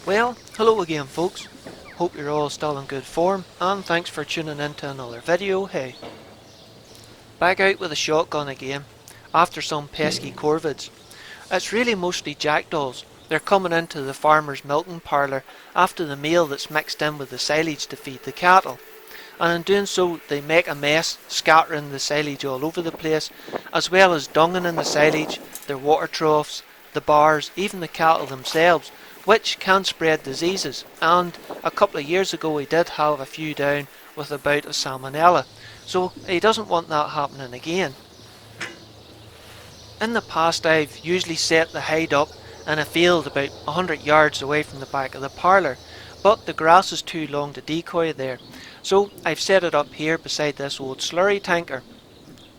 Well, hello again folks. Hope you're all still in good form and thanks for tuning in to another video. Hey, back out with a shotgun again after some pesky corvids. It's really mostly jackdaws. They're coming into the farmer's milking parlour after the meal that's mixed in with the silage to feed the cattle. And in doing so they make a mess, scattering the silage all over the place, as well as dunging in the silage, their water troughs, the bars, even the cattle themselves, which can spread diseases. And a couple of years ago he did have a few down with a bout of salmonella, so he doesn't want that happening again. In the past I've usually set the hide up in a field about 100 yards away from the back of the parlour, but the grass is too long to decoy there, so I've set it up here beside this old slurry tanker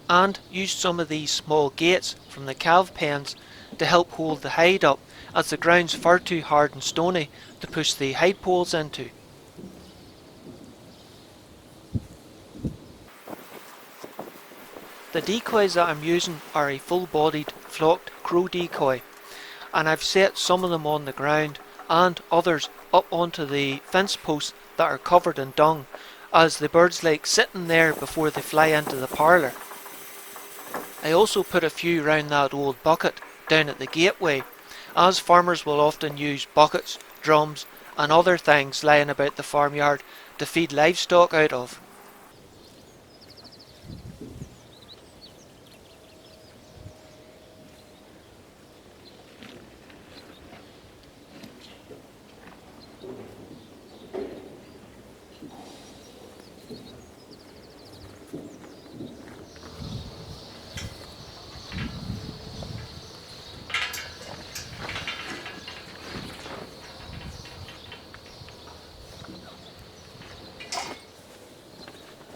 and used some of these small gates from the calf pens to help hold the hide up, as the ground's far too hard and stony to push the hide poles into. The decoys that I'm using are a full-bodied flocked crow decoy, and I've set some of them on the ground and others up onto the fence posts that are covered in dung, as the birds like sitting there before they fly into the parlour. I also put a few round that old bucket down at the gateway, as farmers will often use buckets, drums and other things lying about the farmyard to feed livestock out of.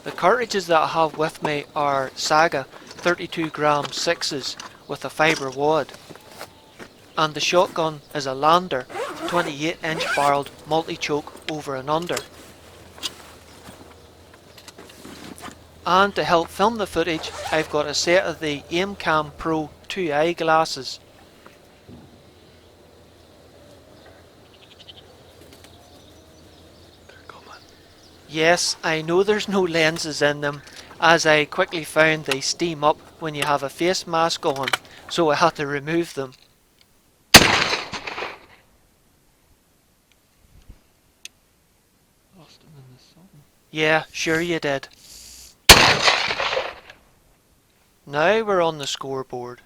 The cartridges that I have with me are Saga 32g 6s with a fibre wad, and the shotgun is a Lanber 28-inch barrelled multi-choke over and under. And to help film the footage I've got a set of the AimCam Pro 2 eyeglasses. Yes, I know there's no lenses in them, as I quickly found they steam up when you have a face mask on, so I had to remove them. Lost them in the sun. Yeah, sure you did. Now we're on the scoreboard.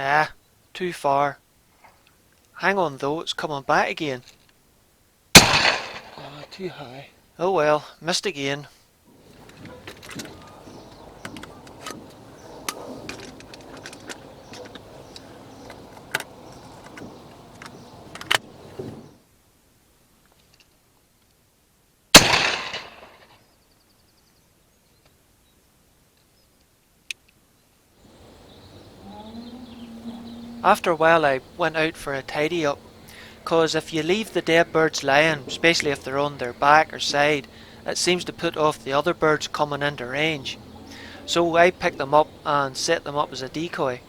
Ah, too far. Hang on though, it's coming back again. Ah, too high. Oh well, missed again. After a while I went out for a tidy up, cause if you leave the dead birds lying, especially if they're on their back or side, it seems to put off the other birds coming into range. So I picked them up and set them up as a decoy.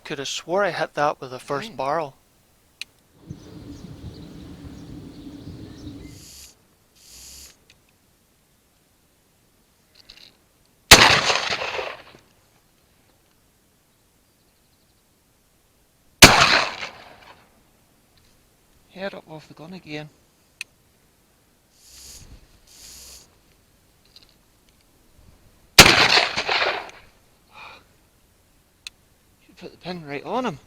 Could have swore I hit that with the first barrel. head up off the gun again. Should put the pin right on him.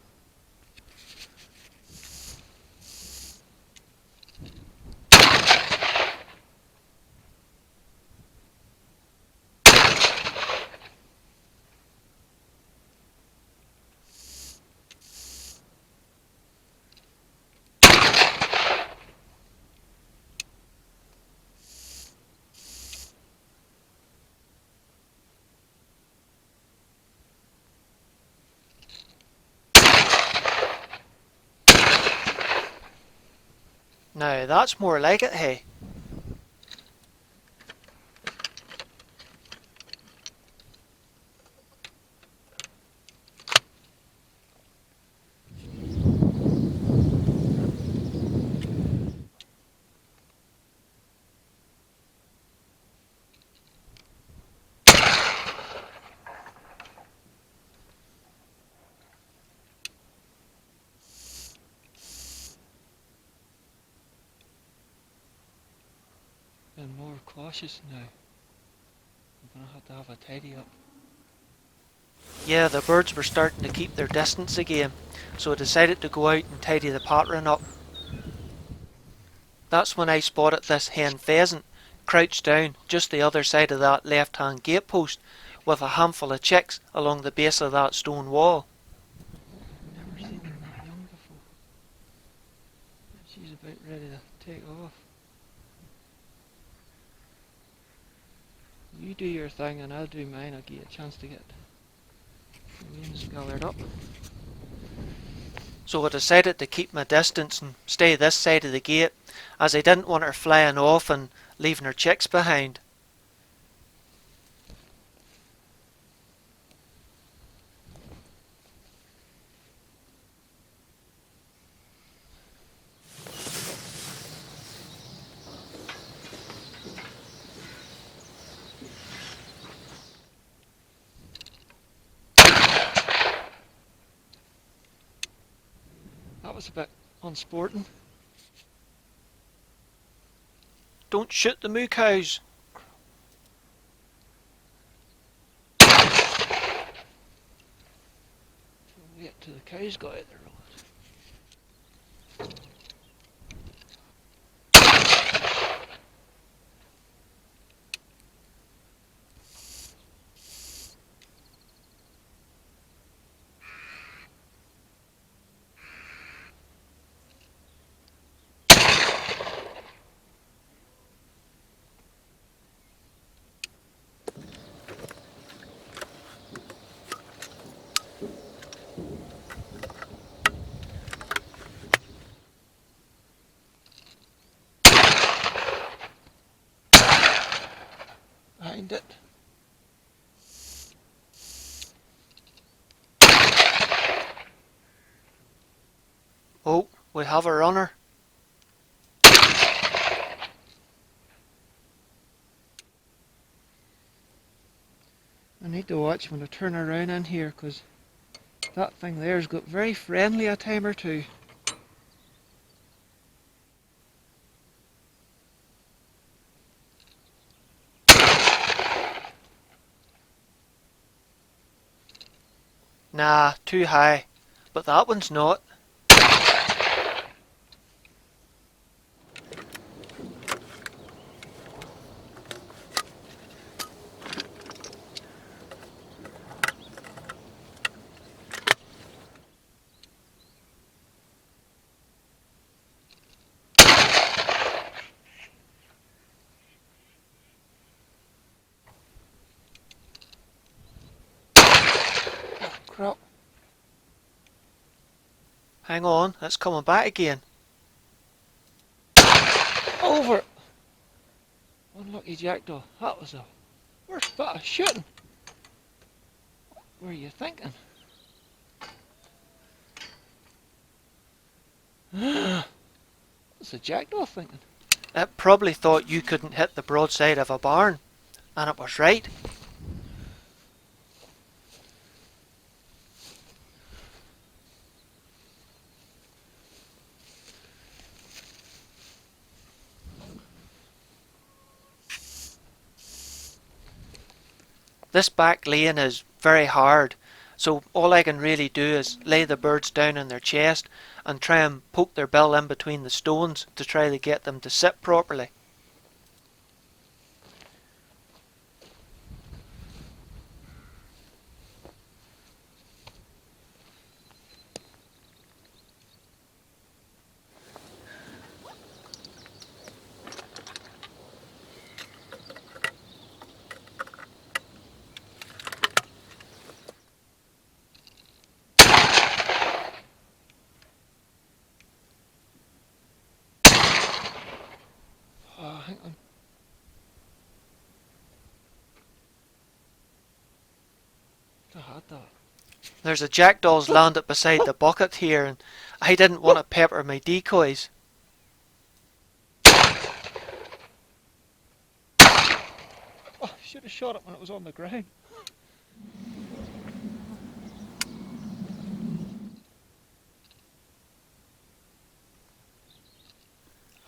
Now that's more like it, hey? Been more cautious now. I'm gonna have to have a tidy up. Yeah, the birds were starting to keep their distance again, so I decided to go out and tidy the pattern up. That's when I spotted this hen pheasant crouched down just the other side of that left hand gatepost with a handful of chicks along the base of that stone wall. Never seen them that young before. She's about ready to take off. You do your thing and I'll do mine. I'll give you a chance to get the wings gathered up. So I decided to keep my distance and stay this side of the gate, as I didn't want her flying off and leaving her chicks behind. That was a bit unsporting. Don't shoot the moo cows. Wait till the cows got out the road. Behind it. Oh, we have a runner. I need to watch when I turn around in here, because that thing there's got very friendly a time or two. Nah, too high. But that one's not. Oh, crap. Hang on, it's coming back again. Over! Unlucky jackdaw. That was the worst bit of shooting. What were you thinking? What's the jackdaw thinking? It probably thought you couldn't hit the broadside of a barn. And it was right. This back laying is very hard, so all I can really do is lay the birds down on their chest and try and poke their bill in between the stones to try to get them to sit properly. Oh, hang on. I had that. There's a jackdaws landed beside the bucket here, and I didn't want to pepper my decoys. Oh, I should have shot it when it was on the ground.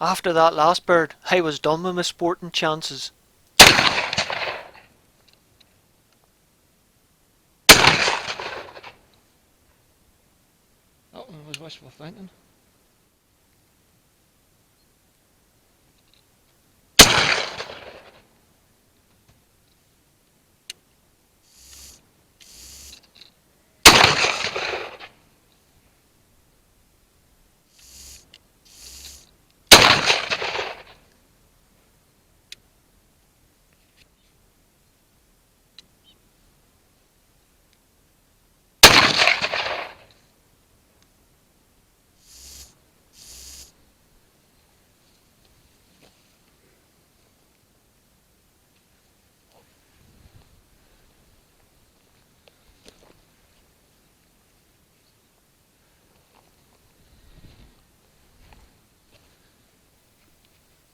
After that last bird, I was done with my sporting chances. That one was wishful thinking.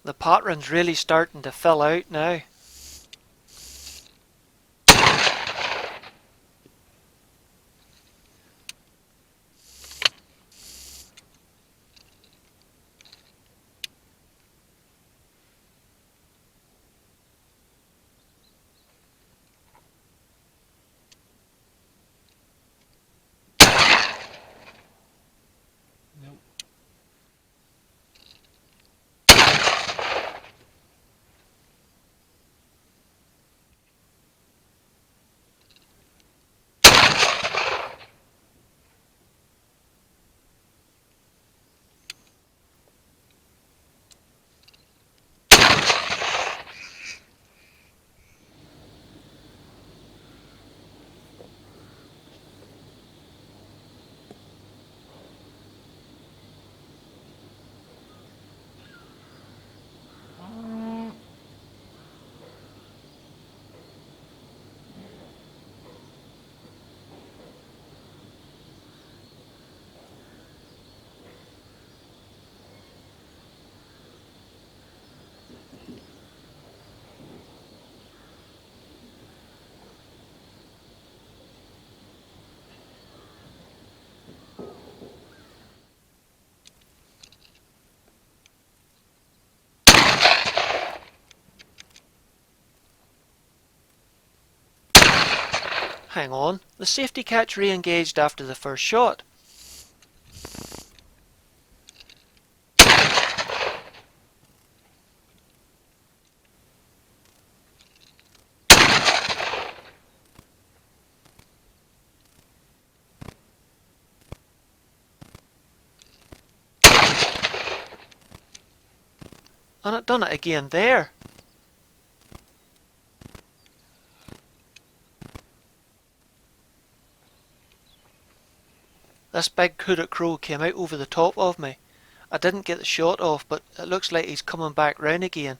The pattern's really starting to fill out now. Nope. Hang on, the safety catch re-engaged after the first shot. And it done it again there. This big hooded crow came out over the top of me. I didn't get the shot off, but it looks like he's coming back round again.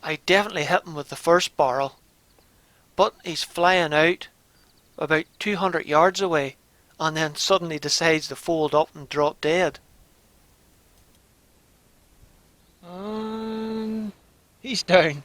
I definitely hit him with the first barrel, but he's flying out about 200 yards away and then suddenly decides to fold up and drop dead. He's down.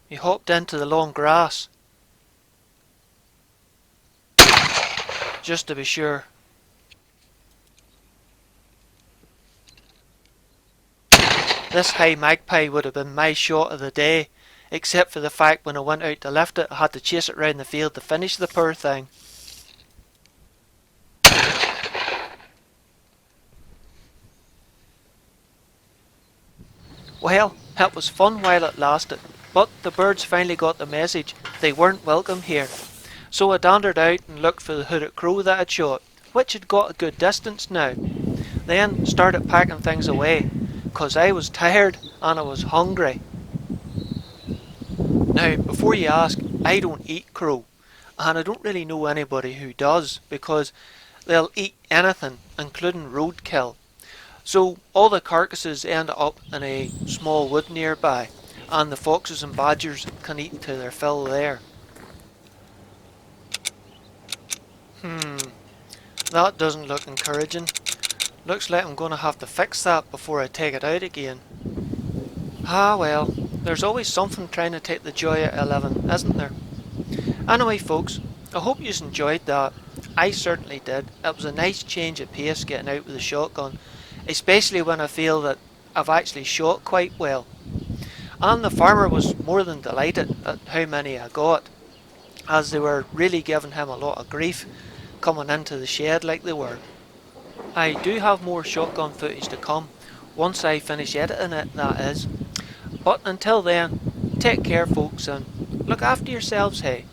He hopped into the long grass, just to be sure. This high magpie would have been my shot of the day, except for the fact when I went out to lift it, I had to chase it round the field to finish the poor thing. Well, it was fun while it lasted, but the birds finally got the message they weren't welcome here. So I dandered out and looked for the hooded crow that I'd shot, which had got a good distance now. Then started packing things away, 'cause I was tired and I was hungry. Now, before you ask, I don't eat crow, and I don't really know anybody who does, because they'll eat anything, including roadkill. So all the carcasses end up in a small wood nearby, and the foxes and badgers can eat to their fill there. That doesn't look encouraging. Looks like I'm going to have to fix that before I take it out again. Ah well, there's always something trying to take the joy out of living, isn't there? Anyway folks, I hope you enjoyed that. I certainly did. It was a nice change of pace getting out with the shotgun, especially when I feel that I've actually shot quite well. And the farmer was more than delighted at how many I got, as they were really giving him a lot of grief coming into the shed like they were. I do have more shotgun footage to come, once I finish editing it, that is. But until then, take care folks, and look after yourselves, hey.